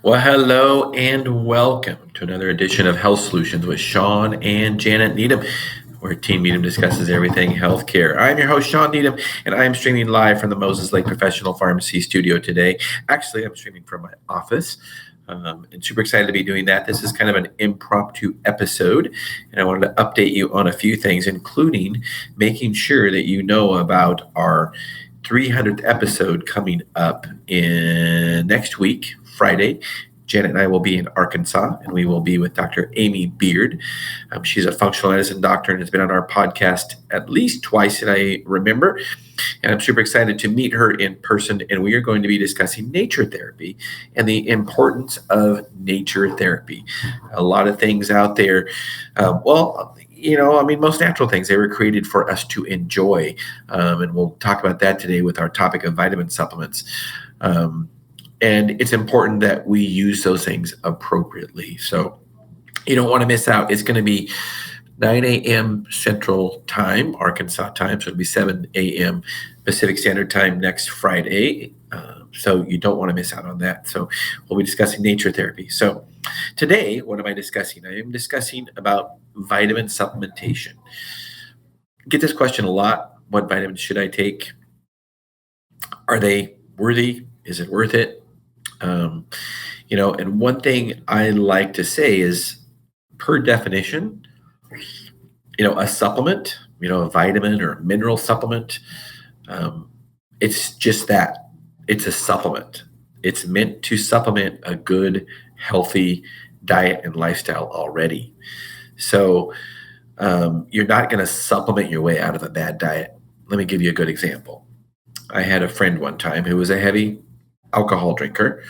Well, hello and welcome to another edition of Health Solutions with Shawn and Janet Needham, where Team Needham discusses everything healthcare. I'm your host, Shawn Needham, and I am streaming live from the Moses Lake Professional Pharmacy Studio today. Actually, I'm streaming from my office. And super excited to be doing that. This is kind of an impromptu episode, and I wanted to update you on a few things, including making sure that you know about our 300th episode coming up in next week, Friday. Janet and I will be in Arkansas, and we will be with Dr. Amy Beard. She's a functional medicine doctor and has been on our podcast at least twice that I remember. And I'm super excited to meet her in person. And we are going to be discussing nature therapy and the importance of nature therapy. A lot of things out there, most natural things, they were created for us to enjoy. And we'll talk about that today with our topic of vitamin supplements. And it's important that we use those things appropriately. So you don't want to miss out. It's going to be 9 a.m. Central Time, Arkansas time. So it'll be 7 a.m. Pacific Standard Time next Friday. So you don't want to miss out on that. So we'll be discussing nature therapy. So today, what am I discussing? I am discussing about vitamin supplementation. I get this question a lot. What vitamins should I take? Are they worthy? Is it worth it? And one thing I like to say is, per definition, a supplement, a vitamin or a mineral supplement, it's just that. It's a supplement. It's meant to supplement a good, healthy diet and lifestyle already. So you're not going to supplement your way out of a bad diet. Let me give you a good example. I had a friend one time who was a heavy alcohol drinker,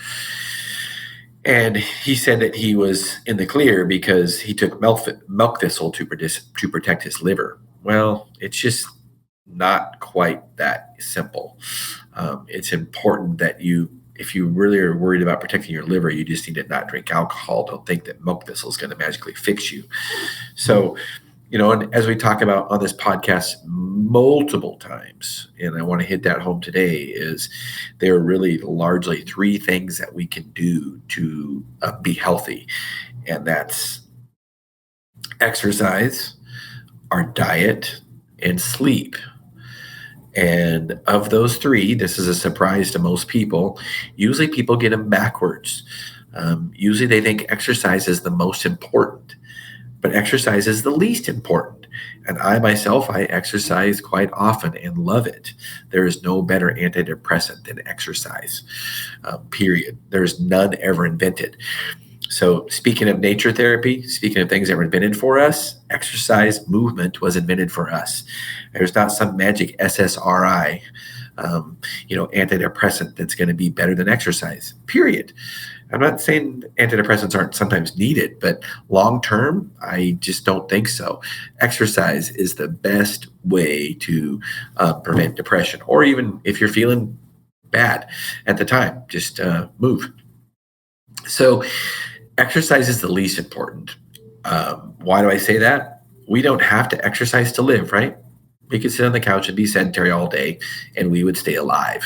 and he said that he was in the clear because he took milk thistle to protect his liver. Well, it's just not quite that simple. It's important that if you really are worried about protecting your liver, you just need to not drink alcohol. Don't think that milk thistle is going to magically fix you. So, and as we talk about on this podcast multiple times, and I want to hit that home today, is there are really largely three things that we can do to be healthy. And that's exercise, our diet, and sleep. And of those three, this is a surprise to most people. Usually people get them backwards. Usually they think exercise is the most important, but exercise is the least important. And I myself, I exercise quite often and love it. There is no better antidepressant than exercise, period. There's none ever invented. So speaking of nature therapy, speaking of things that were invented for us, exercise movement was invented for us. There's not some magic SSRI, antidepressant that's going to be better than exercise, period. I'm not saying antidepressants aren't sometimes needed, but long-term, I just don't think so. Exercise is the best way to prevent depression, or even if you're feeling bad at the time, just move. So exercise is the least important. Why do I say that? We don't have to exercise to live, right? We could sit on the couch and be sedentary all day and we would stay alive.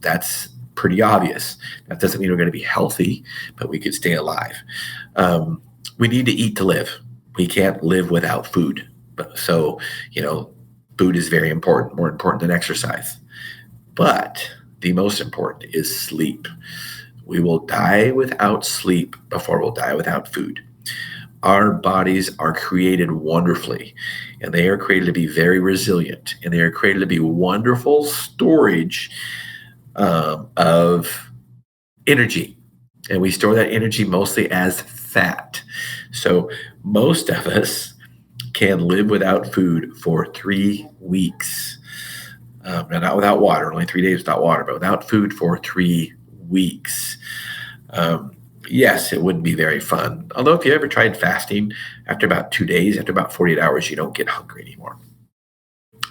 That's pretty obvious. That doesn't mean we're going to be healthy, but we could stay alive. We need to eat to live. We can't live without food. So, food is very important, more important than exercise. But the most important is sleep. We will die without sleep before we'll die without food. Our bodies are created wonderfully, and they are created to be very resilient, and they are created to be wonderful storage of energy. And we store that energy mostly as fat. So most of us can live without food for 3 weeks. Not without water, only 3 days without water, but without food for 3 weeks. Yes, it wouldn't be very fun. Although if you ever tried fasting, after about 2 days, after about 48 hours, you don't get hungry anymore.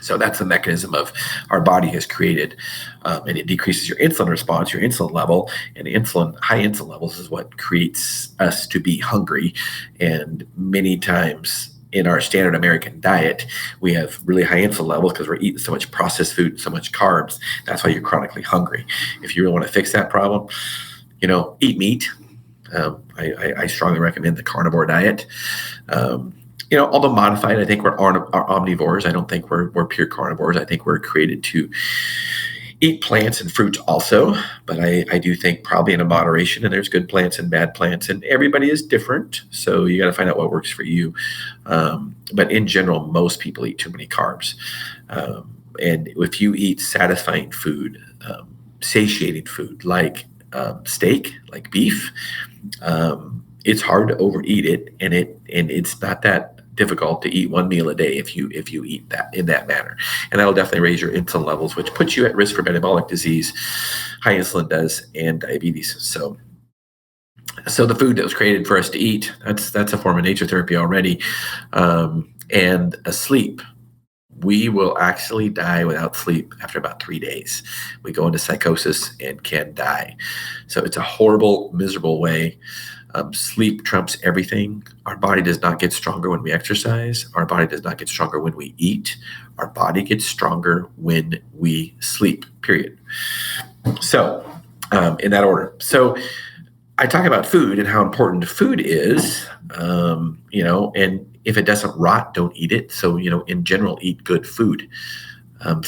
So that's the mechanism of our body has created, and it decreases your insulin response, your insulin level, and high insulin levels is what creates us to be hungry. And many times in our standard American diet, we have really high insulin levels because we're eating so much processed food, so much carbs. That's why you're chronically hungry. If you really want to fix that problem, eat meat. I strongly recommend the carnivore diet. Although modified, I think we're omnivores. I don't think we're pure carnivores. I think we're created to eat plants and fruits also, but I do think probably in a moderation, and there's good plants and bad plants, and everybody is different. So you got to find out what works for you. But in general, most people eat too many carbs. And if you eat satisfying food, satiating food like steak, like beef, it's hard to overeat it, and it's not that difficult to eat one meal a day if you eat that in that manner, and that'll definitely raise your insulin levels, which puts you at risk for metabolic disease. High insulin does, and diabetes. So the food that was created for us to eat, that's a form of nature therapy already. And sleep. We will actually die without sleep after about 3 days. We go into psychosis and can die. So it's a horrible, miserable way. Sleep trumps everything. Our body does not get stronger when we exercise. Our body does not get stronger when we eat. Our body gets stronger when we sleep, period. So in that order. So I talk about food and how important food is, and if it doesn't rot, don't eat it. So, in general, eat good food. And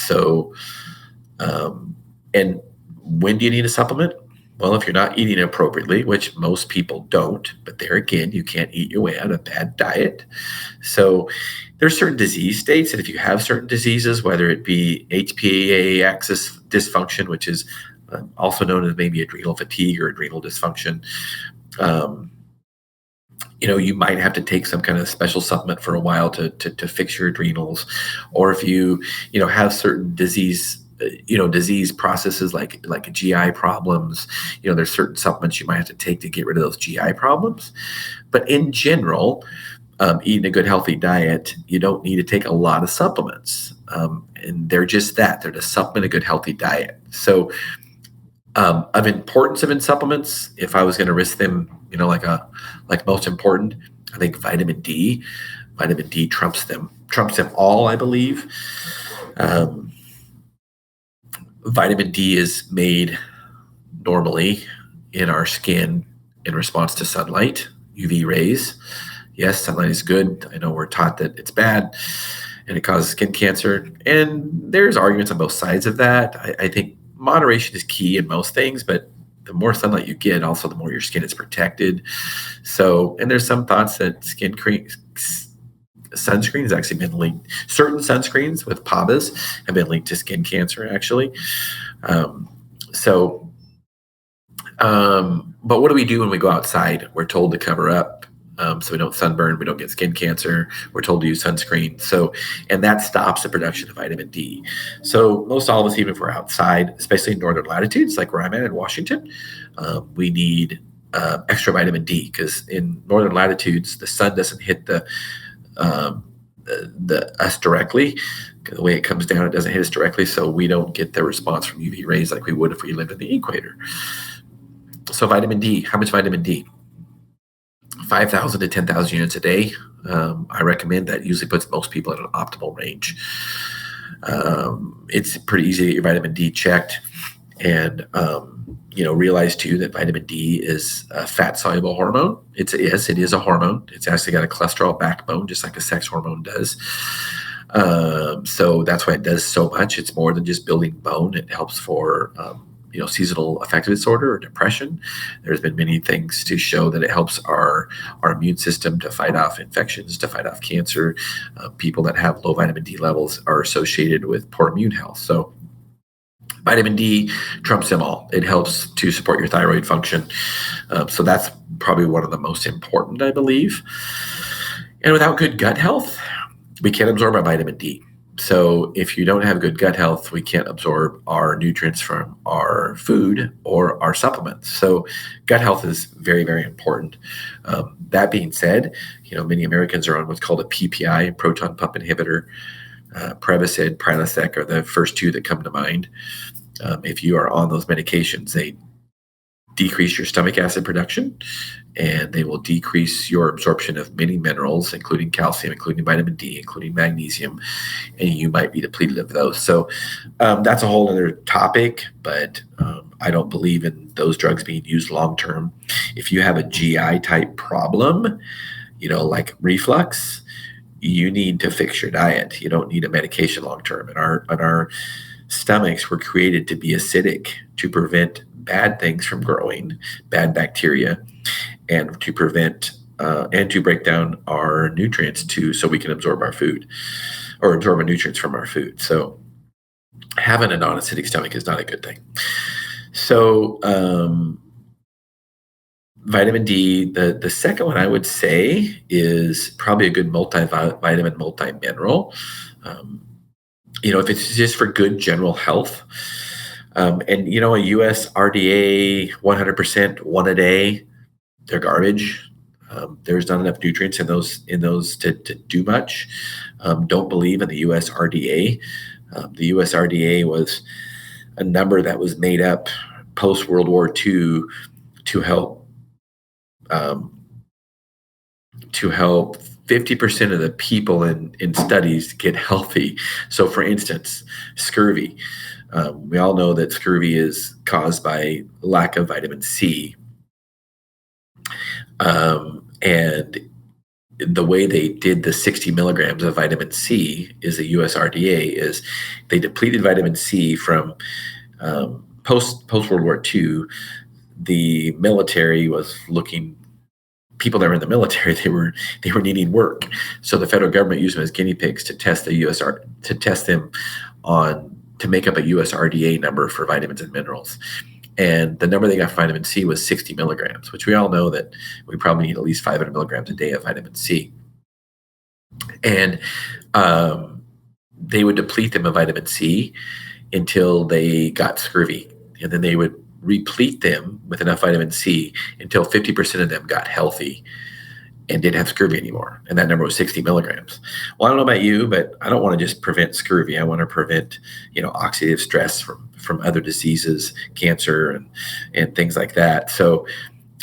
when do you need a supplement? Well, if you're not eating appropriately, which most people don't, but there again, you can't eat your way out of a bad diet. So there's certain disease states that if you have certain diseases, whether it be HPA axis dysfunction, which is also known as maybe adrenal fatigue or adrenal dysfunction, you might have to take some kind of special supplement for a while to fix your adrenals. Or if you have certain disease processes like GI problems, there's certain supplements you might have to take to get rid of those GI problems. But in general, eating a good healthy diet, you don't need to take a lot of supplements. And they're just that. They're to supplement a good healthy diet. So of importance of supplements, if I was going to risk them, like most important, I think vitamin D trumps them all, I believe. Vitamin D is made normally in our skin in response to sunlight, UV rays. Yes, sunlight is good. I know we're taught that it's bad and it causes skin cancer. And there's arguments on both sides of that. I think moderation is key in most things, but the more sunlight you get, also the more your skin is protected. So, and there's some thoughts that sunscreen has actually been linked. Certain sunscreens with PABAs have been linked to skin cancer, actually. But what do we do when we go outside? We're told to cover up so we don't sunburn, we don't get skin cancer. We're told to use sunscreen. And that stops the production of vitamin D. So most all of us, even if we're outside, especially in northern latitudes, like where I'm at in Washington, we need extra vitamin D, because in northern latitudes, the sun doesn't hit us directly. The way it comes down, it doesn't hit us directly, so we don't get the response from UV rays like we would if we lived in the equator. So vitamin D, how much vitamin D? 5,000 to 10,000 units a day. I recommend that. Usually puts most people at an optimal range. It's pretty easy to get your vitamin D checked, and realize too that vitamin D is a fat-soluble hormone. It is a hormone. It's actually got a cholesterol backbone, just like a sex hormone does. So that's why it does so much. It's more than just building bone. It helps for seasonal affective disorder or depression. There's been many things to show that it helps our immune system to fight off infections, to fight off cancer. People that have low vitamin D levels are associated with poor immune health. So vitamin D trumps them all. It helps to support your thyroid function. So that's probably one of the most important, I believe. And without good gut health, we can't absorb our vitamin D. So if you don't have good gut health, we can't absorb our nutrients from our food or our supplements. So gut health is very, very important. That being said, many Americans are on what's called a PPI, proton pump inhibitor. Prevacid, Prilosec are the first two that come to mind. If you are on those medications, they decrease your stomach acid production, and they will decrease your absorption of many minerals, including calcium, including vitamin D, including magnesium, and you might be depleted of those. So that's a whole other topic, but I don't believe in those drugs being used long term. If you have a GI type problem, like reflux, you need to fix your diet. You don't need a medication long term. And our stomachs were created to be acidic, to prevent bad things from growing, bad bacteria, and to prevent and to break down our nutrients so we can absorb our food or absorb our nutrients from our food. So having a non-acidic stomach is not a good thing. So vitamin D, the second one I would say is probably a good multivitamin, multi-mineral. If it's just for good general health. And a US RDA 100% one a day, they're garbage. There's not enough nutrients in those to do much. Don't believe in the US RDA. The US RDA was a number that was made up post World War II to help 50% of the people in studies get healthy. So for instance, scurvy. We all know that scurvy is caused by lack of vitamin C. And the way they did the 60 milligrams of vitamin C is the USRDA is they depleted vitamin C from post World War II. The military was looking. People that were in the military, they were needing work, so the federal government used them as guinea pigs to test them to make up a USRDA number for vitamins and minerals. And the number they got for vitamin C was 60 milligrams, which we all know that we probably need at least 500 milligrams a day of vitamin C. And they would deplete them of vitamin C until they got scurvy, and then they would replete them with enough vitamin C until 50% of them got healthy and didn't have scurvy anymore. And that number was 60 milligrams. Well, I don't know about you, but I don't want to just prevent scurvy. I want to prevent, oxidative stress from other diseases, cancer and things like that. So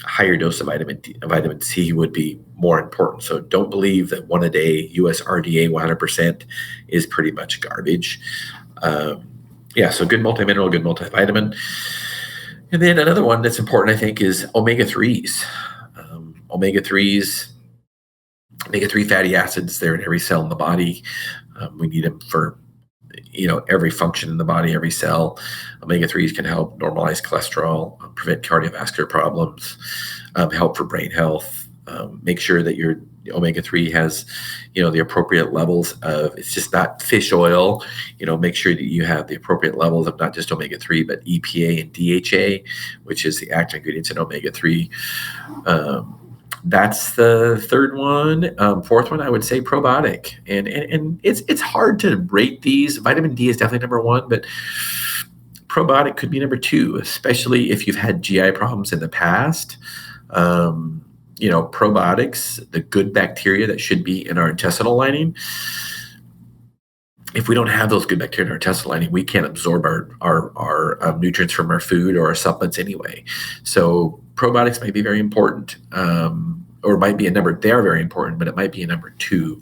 a higher dose of vitamin C would be more important. So don't believe that one a day USRDA 100% is pretty much garbage. So good multi-mineral, good multivitamin. And then another one that's important, I think, is omega-3s. Omega-3 fatty acids, they're in every cell in the body. We need them for, every function in the body, every cell. Omega-3s can help normalize cholesterol, prevent cardiovascular problems, help for brain health. Make sure that your omega-3 has, the appropriate levels of, it's just not fish oil. Make sure that you have the appropriate levels of not just omega-3, but EPA and DHA, which is the active ingredients in omega-3. That's the third one. Fourth one, I would say probiotic. And it's hard to rate these. Vitamin D is definitely number one, but probiotic could be number two, especially if you've had GI problems in the past. Probiotics, the good bacteria that should be in our intestinal lining. If we don't have those good bacteria in our intestinal lining, we can't absorb our nutrients from our food or our supplements anyway. So probiotics might be very important, or might be a number. They're very important, but it might be a number two.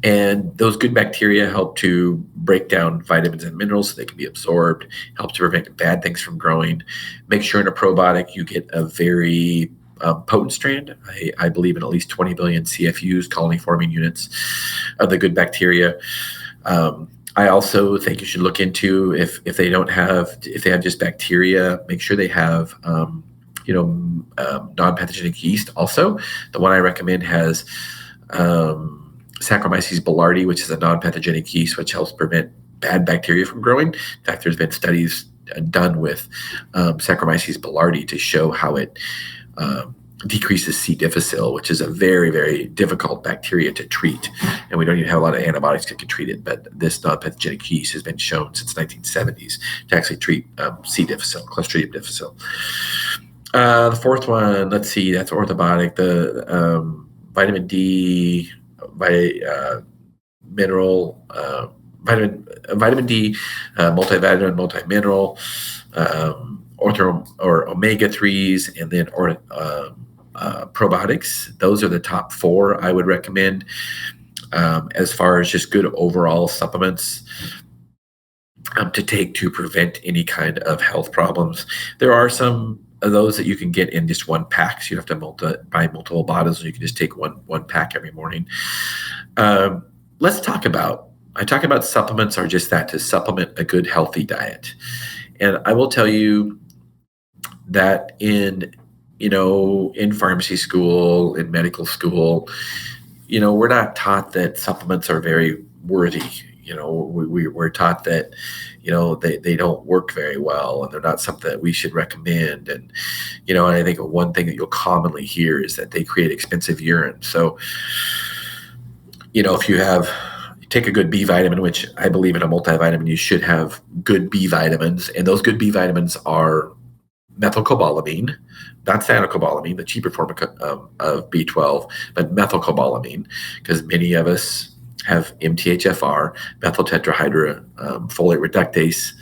And those good bacteria help to break down vitamins and minerals so they can be absorbed, help to prevent bad things from growing. Make sure in a probiotic you get a very potent strand. I believe in at least 20 billion CFUs, colony-forming units of the good bacteria. I also think you should look into if they have just bacteria, make sure they have non-pathogenic yeast also. The one I recommend has Saccharomyces boulardii, which is a non-pathogenic yeast, which helps prevent bad bacteria from growing. In fact, there's been studies done with Saccharomyces boulardii to show how it decreases C. difficile, which is a very, very difficult bacteria to treat. And we don't even have a lot of antibiotics that can treat it, but this non-pathogenic yeast has been shown since 1970s to actually treat C. difficile, Clostridium difficile. The fourth one, let's see, that's orthobiotic. The vitamin D, mineral, vitamin D, multivitamin, multi-mineral, or omega-3s, and then probiotics. Those are the top four I would recommend as far as just good overall supplements. to take to prevent any kind of health problems. There are some of those that you can get in just one pack. So you don't have to buy multiple bottles. You can just take one pack every morning. Let's talk about, I talk about supplements are just that, to supplement a good, healthy diet. And I will tell you that in pharmacy school, in medical school, we're not taught that supplements are very worthy. We're taught that, they don't work very well and they're not something that we should recommend. And, and I think one thing that you'll commonly hear is that they create expensive urine. So, if you take a good B vitamin, which I believe in a multivitamin, you should have good B vitamins. And those good B vitamins are methylcobalamin, not cyanocobalamin, the cheaper form of B12, but methylcobalamin, because many of us have MTHFR, methyl tetrahydrofolate reductase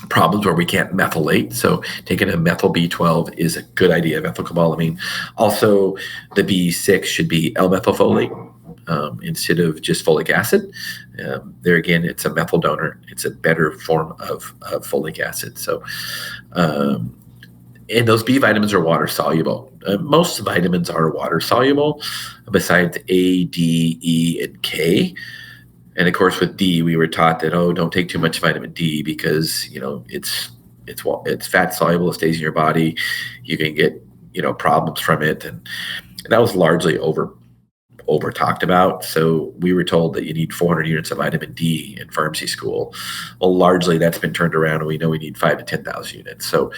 problems where we can't methylate. So taking a methyl B12 is a good idea, methylcobalamin. Also, the B6 should be L-methylfolate instead of just folic acid. There again, it's a methyl donor. It's a better form of folic acid. So, and those B vitamins are water soluble. Most vitamins are water soluble, besides A, D, E, and K. And of course, with D, we were taught that, don't take too much vitamin D because it's fat soluble. It stays in your body. You can get problems from it, and that was largely over talked about. So we were told that you need 400 units of vitamin D in pharmacy school. Well, largely that's been turned around, and we know we need 5,000 to 10,000 units. So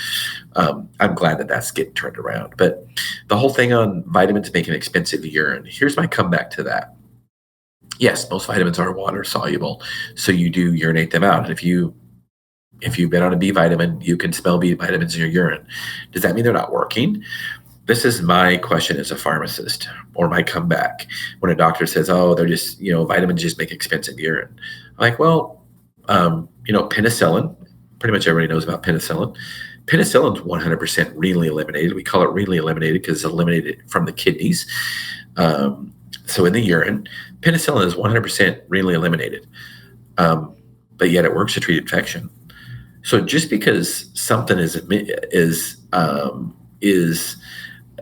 I'm glad that that's getting turned around. But the whole thing on vitamins making expensive urine, here's my comeback to that. Yes, most vitamins are water soluble, so you do urinate them out. And if you've been on a B vitamin, you can smell B vitamins in your urine. Does that mean they're not working? This is my question as a pharmacist, or my comeback when a doctor says, they're just, vitamins just make expensive urine. I'm like, well, penicillin, pretty much everybody knows about penicillin. Penicillin's 100% renally eliminated. We call it renally eliminated because it's eliminated from the kidneys. So in the urine, penicillin is 100% renally eliminated, but yet it works to treat infection. So just because something is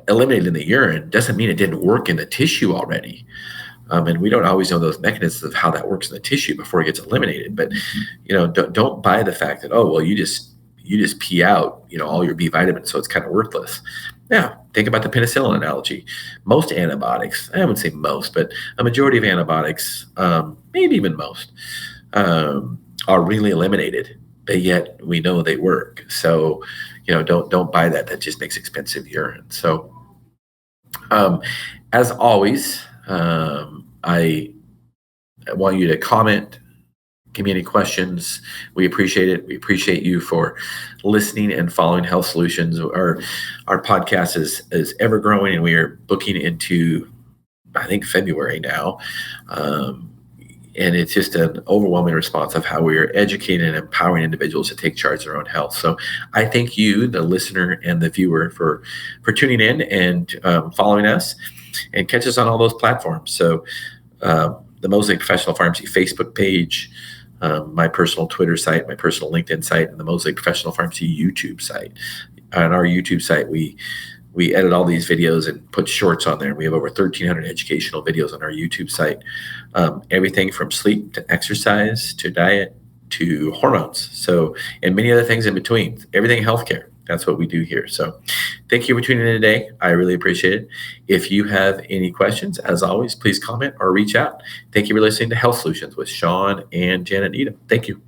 eliminated in the urine doesn't mean it didn't work in the tissue already. And we don't always know those mechanisms of how that works in the tissue before it gets eliminated. But don't buy the fact that you just pee out all your B vitamins, so it's kind of worthless. Now, think about the penicillin analogy. Most antibiotics, I wouldn't say most, but a majority of antibiotics, maybe even most, are really eliminated, but yet we know they work. So, don't buy that. That just makes expensive urine. So, as always, I want you to comment, give me any questions. We appreciate it. We appreciate you for listening and following Health Solutions. Our podcast is ever growing, and we are booking into, I think, February now. And it's just an overwhelming response of how we are educating and empowering individuals to take charge of their own health. So I thank you, the listener and the viewer, for tuning in and following us, and catch us on all those platforms. So the Mosaic Professional Pharmacy Facebook page, my personal Twitter site, my personal LinkedIn site, and the Mosaic Professional Pharmacy YouTube site. On our YouTube site, we edit all these videos and put shorts on there. We have over 1,300 educational videos on our YouTube site. Everything from sleep to exercise to diet to hormones. So, and many other things in between. Everything healthcare. That's what we do here. So thank you for tuning in today. I really appreciate it. If you have any questions, as always, please comment or reach out. Thank you for listening to Health Solutions with Shawn and Janet Needham. Thank you.